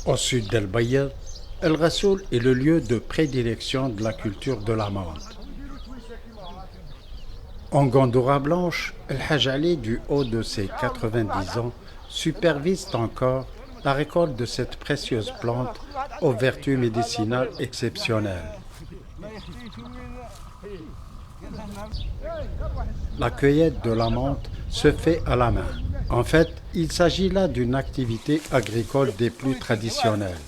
Au sud d'El Bayed, El Rassoul est le lieu de prédilection de la culture de la menthe. En Gondoura blanche, El Hadj Ali, du haut de ses 90 ans, supervise encore la récolte de cette précieuse plante aux vertus médicinales exceptionnelles. La cueillette de la menthe se fait à la main. En fait, il s'agit là d'une activité agricole des plus traditionnelles.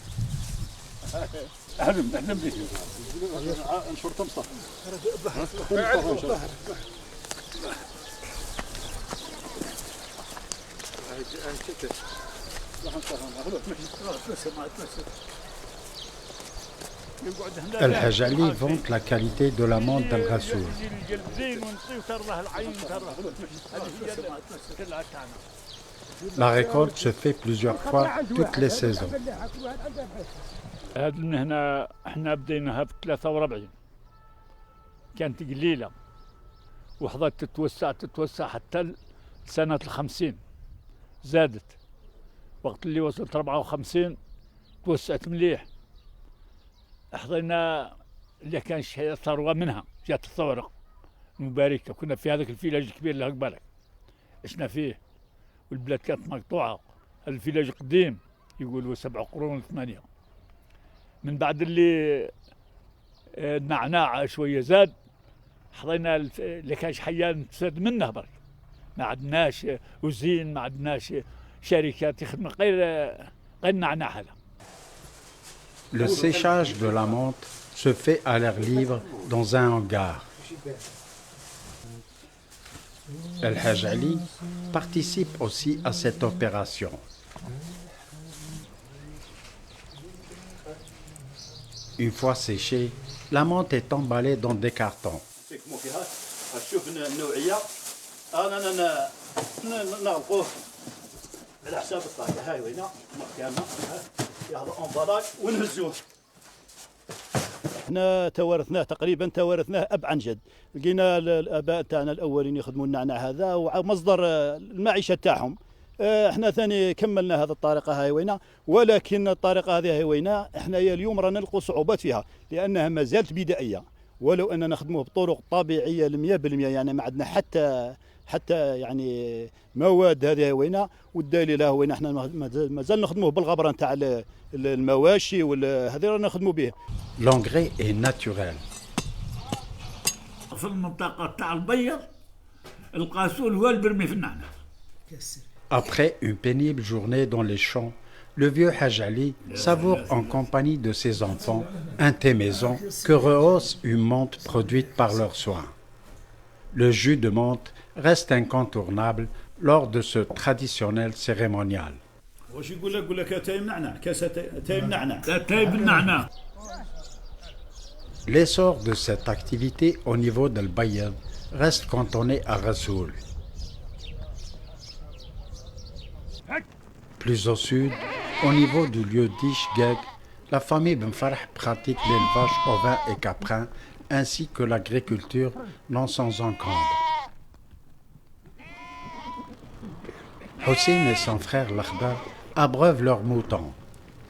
El Hadj Ali vante la qualité de la menthe d'El Rassoul. La récolte se fait plusieurs fois toutes les saisons. هذه المهنة احنا بديناها في 43 كانت قليلة وحظت تتوسع حتى سنة 50 زادت وقت اللي وصلت 54 توسعت مليح حظينا اللي كان ثروة منها جات الثورة المباركة كنا في هذاك الفيلاج الكبير اللي بالك عشنا فيه والبلاد كانت مقطوعة الفيلاج قديم يقولوا 7 قرون 8 من بعد اللي النعناع شويه زاد حضينا اللي كانش حيان نستفاد منه برك ما عندناش وزين ما عندناش شركات يخدموا غير النعناع هذا. Le séchage de la menthe se fait à l'air libre dans un hangar. El Hadj Ali participe aussi à cette opération. Une fois séchée, la menthe est emballée dans des cartons. احنا توارثناه اب عن جد. لقينا الاباء تاعنا الاولين يخدموا النعناع هذا ومصدر المعيشه تاعهم. احنا ثاني كملنا هذه الطريقه هاي وينا، ولكن الطريقه هذه هاي وينا احنا اليوم رانا نلقوا صعوبات فيها لانها ما زالت بدائيه، ولو اننا نخدموه بطرق طبيعيه 100%، يعني ما عندنا حتى يعني مواد هذه وينا. والدليل هو وين احنا ما زال نخدموه بالغبره نتاع المواشي وهذه رانا نخدموا به. L'engrais est naturel. في المنطقه تاع البيض القاسول هو اللي برمي في النعناع. Après une pénible journée dans les champs, le vieux Hadj Ali savoure en compagnie de ses enfants un thé maison que rehausse une menthe produite par leurs soins. Le jus de menthe reste incontournable lors de ce traditionnel cérémonial. L'essor de cette activité au niveau d'El Bayed reste cantonné à Rassoul. Plus au sud, au niveau du lieu d'Ishgeg, la famille Ben Farh pratique l'élevage ovin et caprin ainsi que l'agriculture dans son encombre. Hossein et son frère Lakhdar abreuvent leurs moutons.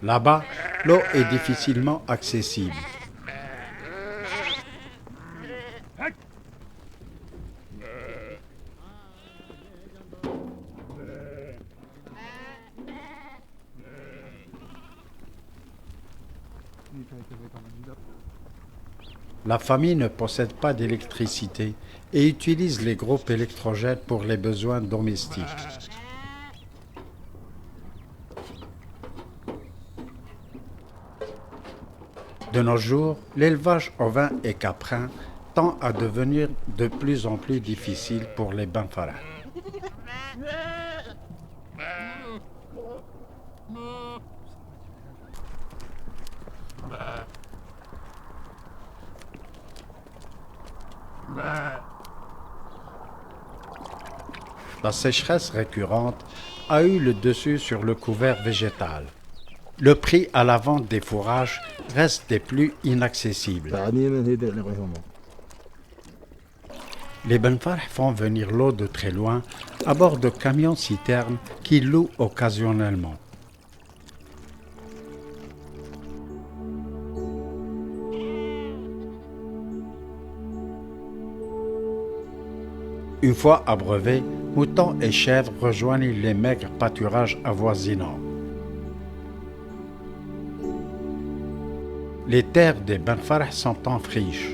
Là-bas, l'eau est difficilement accessible. La famille ne possède pas d'électricité et utilise les groupes électrogènes pour les besoins domestiques. De nos jours, l'élevage ovin et caprin tend à devenir de plus en plus difficile pour les Ben Farh. La sécheresse récurrente a eu le dessus sur le couvert végétal. Le prix à la vente des fourrages reste des plus inaccessibles. Les Ben Farh font venir l'eau de très loin à bord de camions-citernes qu'ils louent occasionnellement. Une fois abreuvés, moutons et chèvres rejoignent les maigres pâturages avoisinants. Les terres des Ben Farh sont en friche.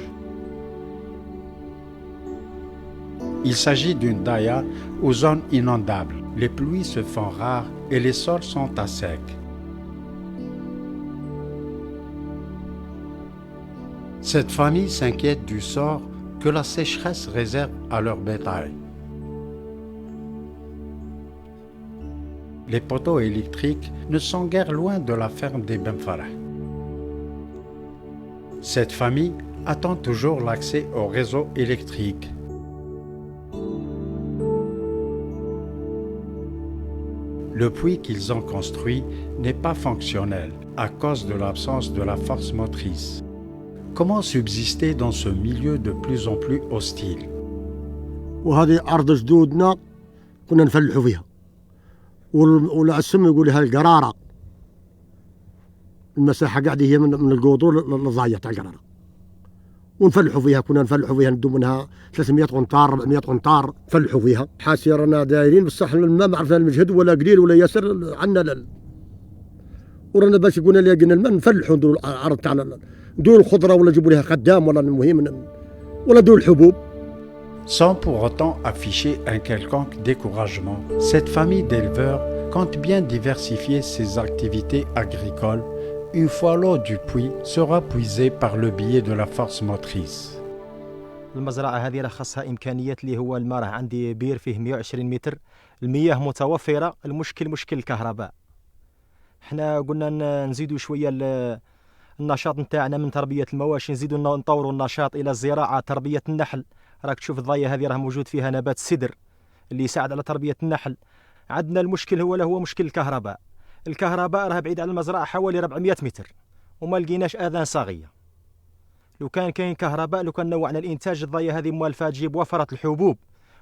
Il s'agit d'une daya aux zones inondables. Les pluies se font rares et les sols sont à sec. Cette famille s'inquiète du sort que la sécheresse réserve à leur bétail. Les poteaux électriques ne sont guère loin de la ferme des Ben Farh. Cette famille attend toujours l'accès au réseau électrique. Le puits qu'ils ont construit n'est pas fonctionnel à cause de l'absence de la force motrice. Comment subsister dans ce milieu de plus en plus hostile? وهذه أرض جدودنا كنا نفلحوا فيها والعسم يقول لها القرارة المساحة قاعدة هي من القوضور للضايع تاع القرارة ونفلحوا فيها كنا نفلحوا فيها ندو منها 300 قنطار 400 قنطار نفلحوا فيها حاسيرنا دايرين بصح ما عرفنا المجهد ولا قليل ولا ياسر عندنا ورانا باش يقولنا لقينا الماء نفلحوا نديروا الأرض تاعنا نديروا الخضرة ولا نجيبوا لها خدام ولا المهم ولا نديروا الحبوب. Sans pour autant afficher un quelconque découragement, cette famille d'éleveurs compte bien diversifier ses activités agricoles une fois l'eau du puits sera puisée par le biais de la force motrice. المزرعة هذه راه خاصها إمكانيات اللي هو الماء راه عندي بير فيه 120 متر المياه متوفرة المشكل مشكل الكهرباء. احنا قلنا نزيدوا شوية النشاط نتاعنا من تربية المواشي نزيدوا نطوروا النشاط إلى الزراعة تربية النحل. راك تشوف الضاية هذه راه موجود فيها نبات السدر اللي يساعد على تربية النحل. عندنا المشكل هو مشكل الكهرباء. الكهرباء راه بعيد على المزرعة حوالي 400 متر وما لقيناش آذان صاغية. لو كان كاين كهرباء لو كان نوعنا الإنتاج الضاية هذه موالفة تجيب وفرة الحبوب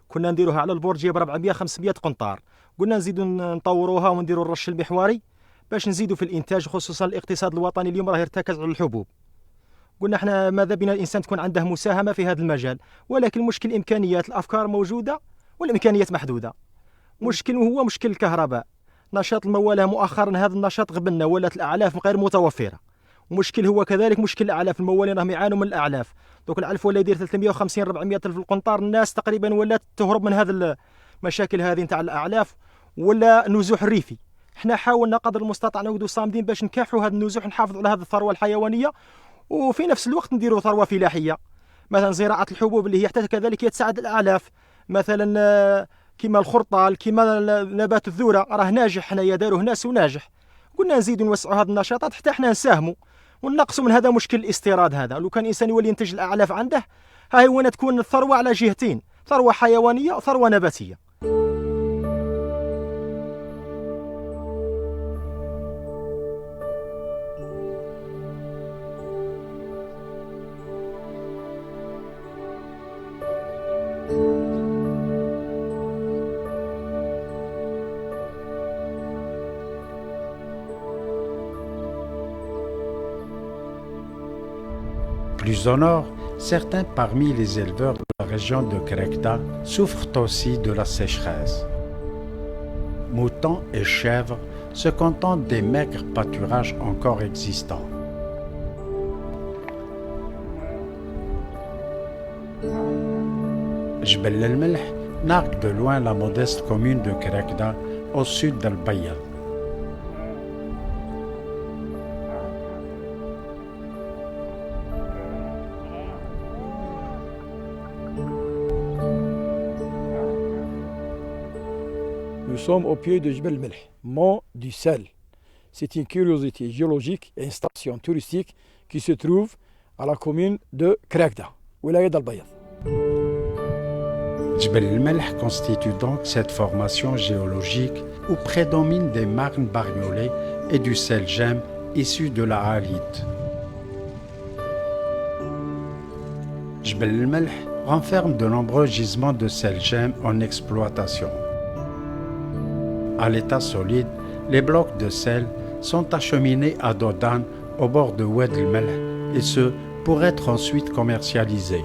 كنا نديروها على البور تجيب 400 500 قنطار. قلنا نزيدوا نطوروها ونديروا الرش المحوري باش نزيدوا في الإنتاج خصوصا الاقتصاد الوطني اليوم راه يرتكز على الحبوب. قلنا احنا ماذا بنا الإنسان تكون عنده مساهمة في هذا المجال ولكن مشكل إمكانيات الأفكار موجودة والإمكانيات محدودة. مشكل وهو مشكل الكهرباء. نشاط الموالاه مؤخرا هذا النشاط غبنا ولات الأعلاف غير متوفرة. ومشكل هو كذلك مشكل الأعلاف الموالين راهم يعانوا من الأعلاف. دوك العلف ولا يدير 350 400 ألف القنطار الناس تقريبا ولات تهرب من هذه المشاكل هذه نتاع الأعلاف ولا النزوح الريفي. احنا حاولنا قدر المستطاع نعودوا صامدين باش نكافحوا هذا النزوح نحافظوا على هذه الثروة الحيوانية وفي نفس الوقت نديروا ثروة فلاحية مثلا زراعة الحبوب اللي هي حتى كذلك تساعد الأعلاف مثلا كما الخرطال كما نبات الذرة راه ناجح حنايا داروه ناس وناجح. قلنا نزيدوا نوسعوا هذه النشاطات حتى احنا نساهموا ونقصوا من هذا مشكل الاستيراد هذا. لو كان الإنسان يولي ينتج الأعلاف عنده هاي وين تكون الثروة على جهتين ثروة حيوانية وثروة نباتية. Plus au nord, certains parmi les éleveurs de la région de Krekda souffrent aussi de la sécheresse. Moutons et chèvres se contentent des maigres pâturages encore existants. Jbel el-Melh nargue de loin la modeste commune de Krekda au sud d'Al-Bayad. Nous sommes au pied de Jbel el-Melh, mont du sel. C'est une curiosité géologique et une station touristique qui se trouve à la commune de Krekda, Wilaya d'Al-Bayad. Jbel el-Melh constitue donc cette formation géologique où prédominent des marnes bariolées et du sel gemme issu de la halite. Jbel el-Melh renferme de nombreux gisements de sel gemme en exploitation. À l'état solide, les blocs de sel sont acheminés à dos d'âne au bord de Oued el-Melh et ce, pour être ensuite commercialisés.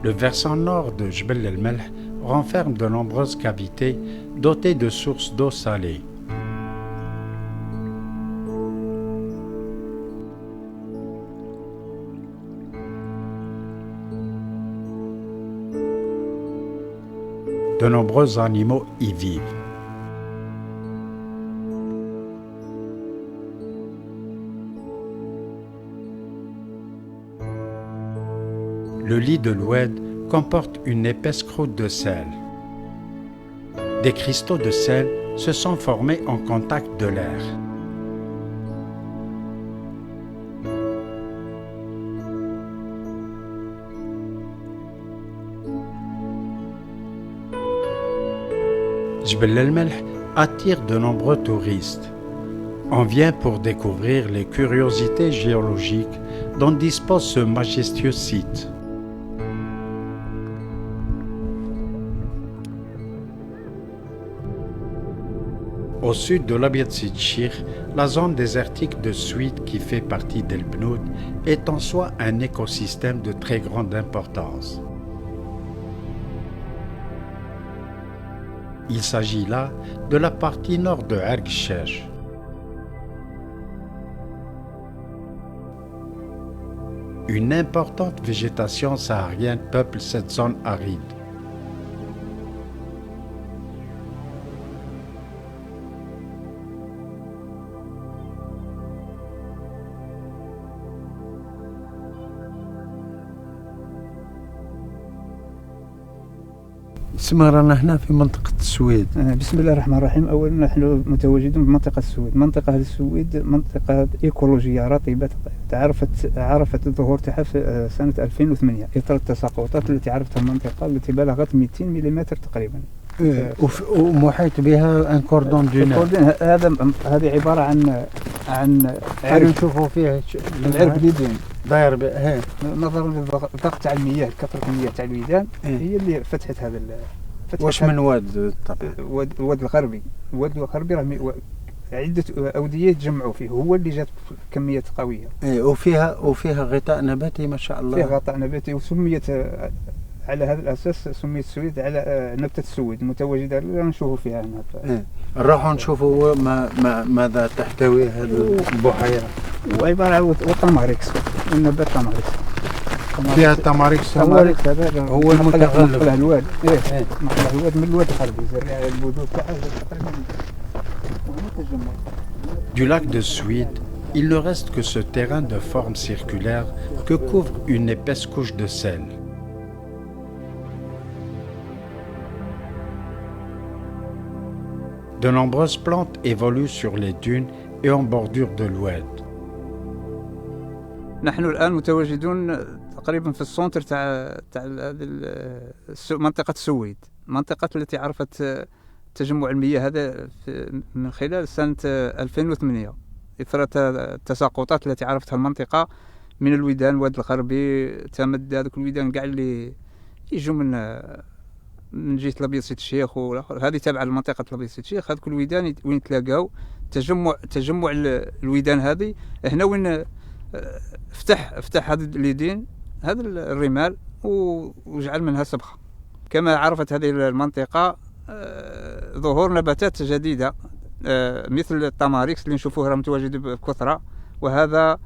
Le versant nord de Jbel el-Melh renferme de nombreuses cavités dotées de sources d'eau salée. De nombreux animaux y vivent. Le lit de l'Oued comporte une épaisse croûte de sel. Des cristaux de sel se sont formés en contact de l'air. Jbel el-Melh attire de nombreux touristes. On vient pour découvrir les curiosités géologiques dont dispose ce majestueux site. Au sud de l'Abiad Sidchir, la zone désertique de Souid qui fait partie d'El Bnoud est en soi un écosystème de très grande importance. Il s'agit là de la partie nord de Ergchesh. Une importante végétation saharienne peuple cette zone aride. اسمها رانا هنا في منطقة السويد. بسم الله الرحمن الرحيم. أولا نحن متواجدون في منطقة السويد. منطقة السويد منطقة إيكولوجية رطبة عرفت الظهور تاعها في سنة 2008 إثر التساقطات التي عرفتها المنطقة التي بلغت 200 ملم تقريبا. ومحيط بها ان كوردون دونير. هذه عبارة عن عرب نشوفوا فيه العرب اليدين داير نظرا للضغط تاع المياه، كثرة المياه تاع الويدان هي اللي فتحت هذا. واش من واد طبعا؟ الواد الغربي. الواد الغربي راه عدة أودية تجمعوا فيه، هو اللي جات كميات قوية. وفيها غطاء نباتي ما شاء الله. فيها غطاء نباتي وسميت على هذا الأساس، سميت السويد على نبتة السويد المتواجدة اللي نشوفوا فيها هنا. نروحوا نشوفوا ماذا تحتوي هذه البحيرة. وعبارة عن التماريكس، النبات تماريكس. فيها التماريكس هو المتغلب. نقله الواد. نقله الواد من الواد الغربي، زرع البذور تاعها تقريبا. Du lac de Souid, il ne reste que ce terrain de forme circulaire que couvre une épaisse couche de sel. De nombreuses plantes évoluent sur les dunes et en bordure de l'Oued. نحن الآن متواجدون تقريبا في السونتر تاع منطقة السويد، منطقة التي عرفت تجمع المياه هذا من خلال سنة 2008 إثر التساقطات التي عرفتها المنطقة من الويدان. الواد الغربي تمد هذوك الويدان كاع اللي يجوا من جهة الأبيض سيد الشيخ، وهذه تابعة لمنطقة الأبيض سيد الشيخ. هذوك الويدان وين تلاقاو تجمع الويدان هذه هنا وين فتح هذه اليدين، هذا الرمال، وجعل منها سبخة. كما عرفت هذه المنطقة ظهور نباتات جديدة مثل التماريكس اللي نشوفوها متواجدة بكثرة، وهذا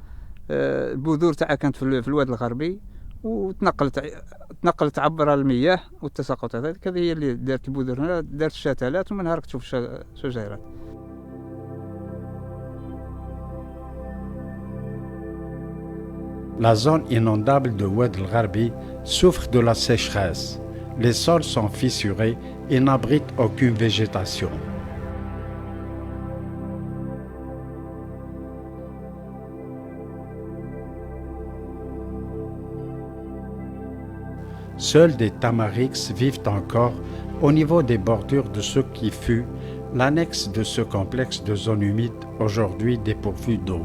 البذور تاعها كانت في الواد الغربي وتنقلت عبر المياه والتساقطات. هذه هي اللي دارت البذور هنا، دارت الشتلات، ومنها راك تشوف شجيرات. La zone inondable de Oued el-Gharbi souffre de la sécheresse. Les sols sont fissurés et n'abritent aucune végétation. Seuls des tamarix vivent encore au niveau des bordures de ce qui fut l'annexe de ce complexe de zones humides aujourd'hui dépourvu d'eau.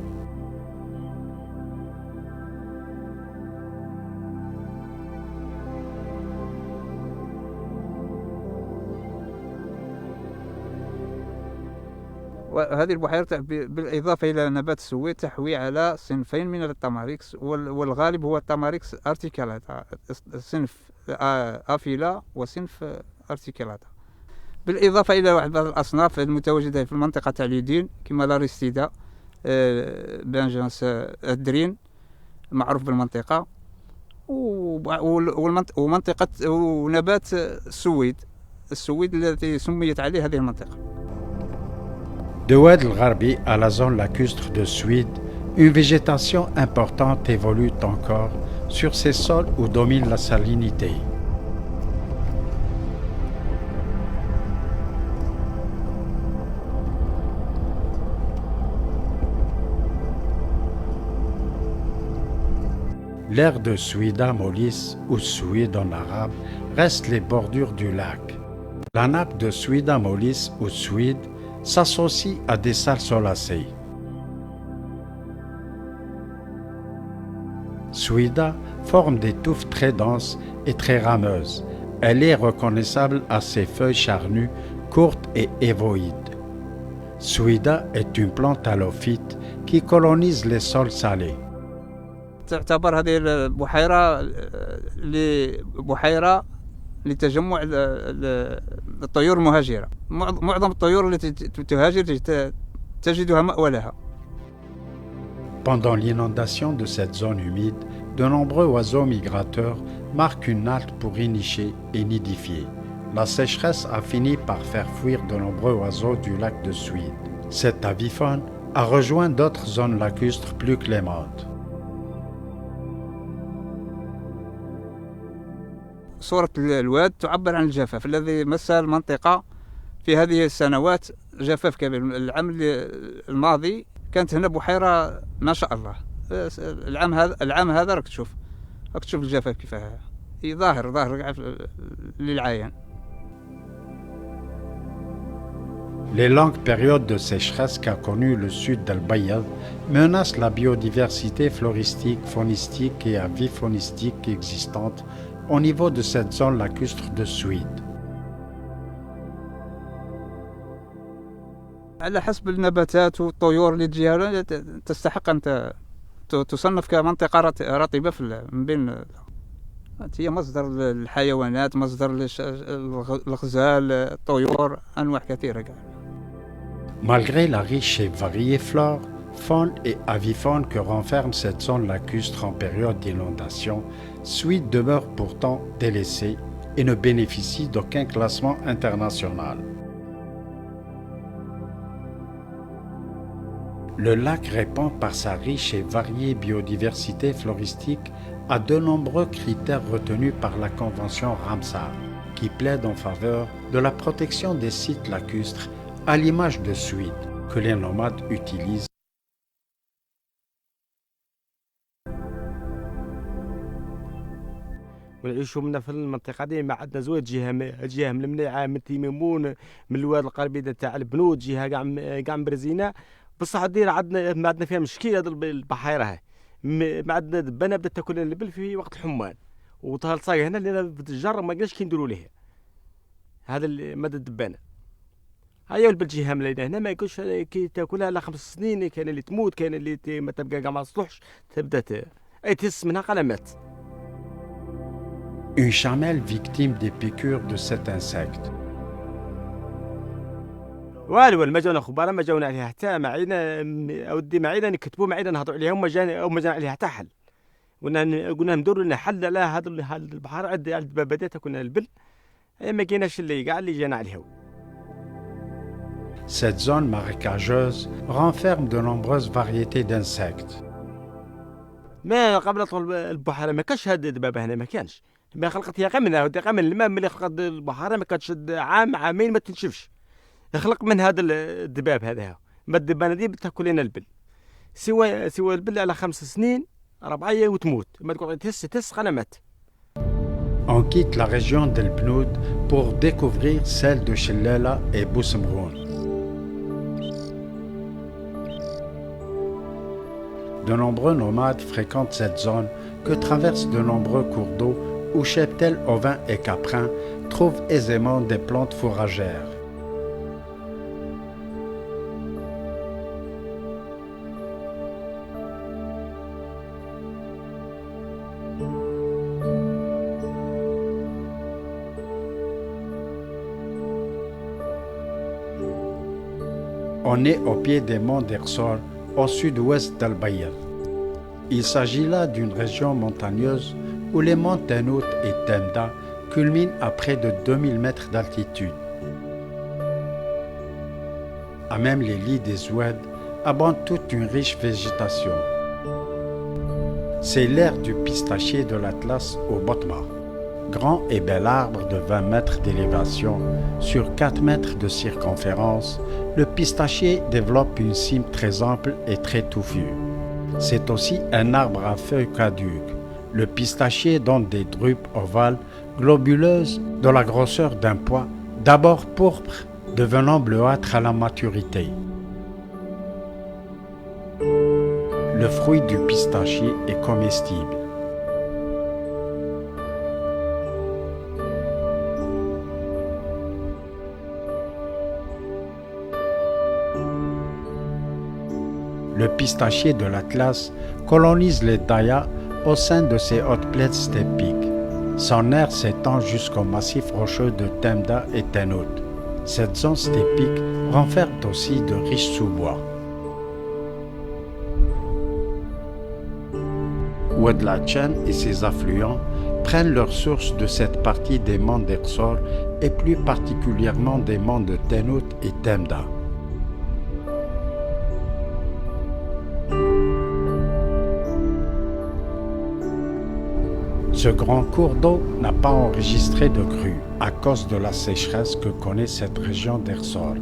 وهذه البحيرة بالإضافة إلى نبات السويد تحوي على صنفين من التماريكس، والغالب هو التماريكس ارتيكالاتا، صنف أفيلا وصنف ارتيكالاتا، بالإضافة إلى واحد بعض الأصناف المتواجدة في المنطقة تاع ليدين كما لاريستيدا، بانجانس الدرين معروف بالمنطقة، ومنطقة ونبات السويد الذي سميت عليه هذه المنطقة. De Oued el-Gharbi à la zone lacustre de Souid, une végétation importante évolue encore sur ces sols où domine la salinité. L'aire de Souida Molis, ou Souid en arabe, reste les bordures du lac. La nappe de Souida Molis, ou Souid, s'associe à des salsolacées. Souida forme des touffes très denses et très rameuses. Elle est reconnaissable à ses feuilles charnues, courtes et évoïdes. Souida est une plante halophyte qui colonise les sols salés. تعتبر هذه البحيرة بحيرة لتجمع الطيور المهاجرة. معظم الطيور التي تهاجر تجدها مأوى لها. Pendant l'inondation de cette zone humide, de nombreux oiseaux migrateurs marquent une halte pour y nicher et nidifier. La sécheresse a fini par faire fuir de nombreux oiseaux du lac de Souid. Cet avifaune a rejoint d'autres zones lacustres plus clémentes. صورة الواد تعبر عن الجفاف الذي مس المنطقة في هذه السنوات، جفاف كبير. العام الماضي كانت هنا بحيرة ما شاء الله. العام هذا راك تشوف الجفاف كيفاه ظاهر للعيان. Les longues périodes de sécheresse qu'a connues le sud d'El-Bayad menacent la biodiversité floristique, faunistique et avifaunistique existante au niveau de cette zone lacustre de Souid. على حسب النباتات والطيور اللي تجيها تستحق أن تصنف كمنطقة رطبة من بين. هي مصدر الحيوانات، مصدر الغزال، الطيور، أنواع كثيرة. Malgré la riche et variée flore, faune et avifaune que renferme cette zone lacustre en période d'inondation, Souid demeure pourtant délaissée et ne bénéficie d'aucun classement international. Le lac répond par sa riche et variée biodiversité floristique à de nombreux critères retenus par la Convention Ramsar, qui plaide en faveur de la protection des sites lacustres à l'image de Souid, que les nomades utilisent. ونعيشوا منا في المنطقه دي ما عندنا زوج جهه من المنيعه، من تيمون، من الواد القربي تاع البنود، جهه كاع مرزينه. بصح دير عندنا ما عندنا فيها مشكله هذه البحيره هاي. ما عندنا دبانه بدات تاكل البل في وقت الحمان، وطال صاي هنا اللي بالجر ما قالش كي نديروا ليه هذا مدى الدبانه. هيا البلجيها ملينا هنا ما يكونش كي تاكلها على 5 سنين، كاين اللي تموت، كاين اللي ما تبقى كاع ما تصلحش، تبدا اي تهس منها قلمات. Une chamelle victime des piqûres de cet insecte. والو ما جاونا خبراء، ما جاونا عليها حتى معينا اودي معينا نكتبوا معينا نهضروا عليها، وما جانا عليها حتى حل. قلنا ندوروا لنا حل على هذا البحر عند الدبابات كنا البل، ما كايناش اللي كاع اللي جانا عليها. Cette zone marécageuse renferme de nombreuses variétés d'insectes. ما قبل طول البحر ما كانش هاد الدبابه هنا، ما كانش. ما خلقت هي غير من الماء. ملي خلقت البحر ما كانتش عامين ما تنشفش. خلق من هذا الدباب هذا، ما الدبانه دي بتاكل لنا البل. سوى البل على 5 سنين 4 وتموت، ما تقعد تهس قنمات. On quitte la région d'El Bnoud pour découvrir celle de Chellala et Boussemroun. De nombreux nomades fréquentent cette zone que traversent de nombreux cours d'eau où cheptels, ovins et caprins trouvent aisément des plantes fourragères. On est au pied des monts d'Ersor, au sud-ouest d'Al-Bayad. Il s'agit là d'une région montagneuse où les monts Tenout et Temda culminent à près de 2000 mètres d'altitude. À même les lits des oueds abondent toute une riche végétation. C'est l'ère du pistachier de l'Atlas au Botma. Grand et bel arbre de 20 mètres d'élévation sur 4 mètres de circonférence, le pistachier développe une cime très ample et très touffue. C'est aussi un arbre à feuilles caduques. Le pistachier donne des drupes ovales, globuleuses, de la grosseur d'un pois, d'abord pourpre, devenant bleuâtre à la maturité. Le fruit du pistachier est comestible. Le pistachier de l'Atlas colonise les Dayas au sein de ces hautes plaines steppiques. Son aire s'étend jusqu'au massif rocheux de Temda et Tenout. Cette zone steppique renferme aussi de riches sous-bois. Oued Lachen et ses affluents prennent leur source de cette partie des monts d'Ersor et plus particulièrement des monts de Tenout et Temda. Ce grand cours d'eau n'a pas enregistré de crue à cause de la sécheresse que connaît cette région d'Ersor.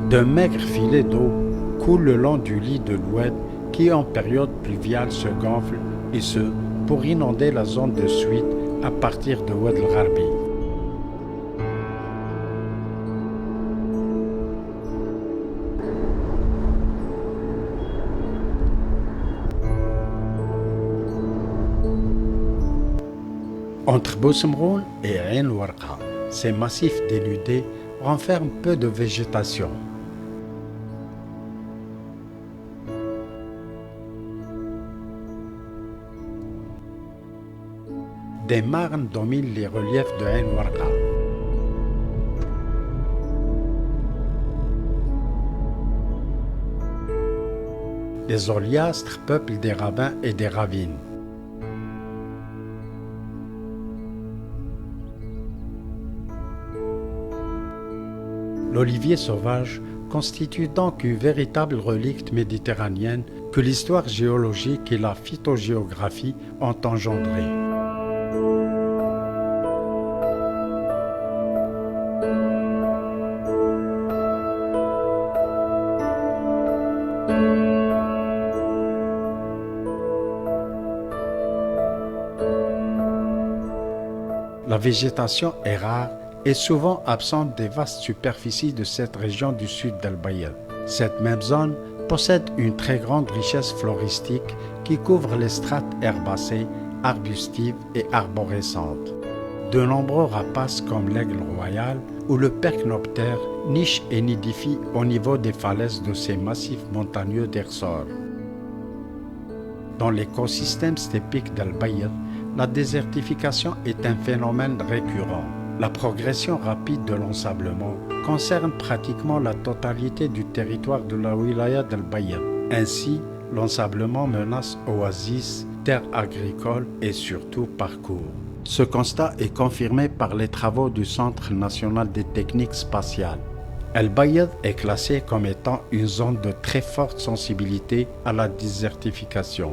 De maigres filets d'eau coulent le long du lit de l'Oued qui en période pluviale se gonfle et ce pour inonder la zone de suite à partir de Oued el-Gharbi. Entre Boussemroun et Ain Warqa, ces massifs dénudés renferment peu de végétation. Des marnes dominent les reliefs de Ain Warqa. Des oliastres peuplent des ravins et des ravines. L'olivier sauvage constitue donc une véritable relique méditerranéenne que l'histoire géologique et la phytogéographie ont engendrée. La végétation est rare et souvent absente des vastes superficies de cette région du sud d'Al-Bayad. Cette même zone possède une très grande richesse floristique qui couvre les strates herbacées, arbustives et arborescentes. De nombreux rapaces comme l'aigle royal ou le percnoptère nichent et nidifient au niveau des falaises de ces massifs montagneux d'Ersor. Dans l'écosystème steppique d'Al-Bayad, la désertification est un phénomène récurrent. La progression rapide de l'ensablement concerne pratiquement la totalité du territoire de la wilaya d'Al-Bayad. Ainsi, l'ensablement menace oasis, terres agricoles et surtout parcours. Ce constat est confirmé par les travaux du Centre national des techniques spatiales. Al-Bayad est classé comme étant une zone de très forte sensibilité à la désertification.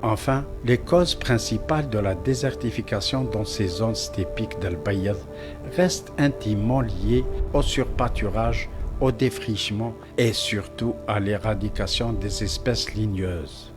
Enfin, les causes principales de la désertification dans ces zones steppiques d'Al-Bayad restent intimement liées au surpâturage, au défrichement et surtout à l'éradication des espèces ligneuses.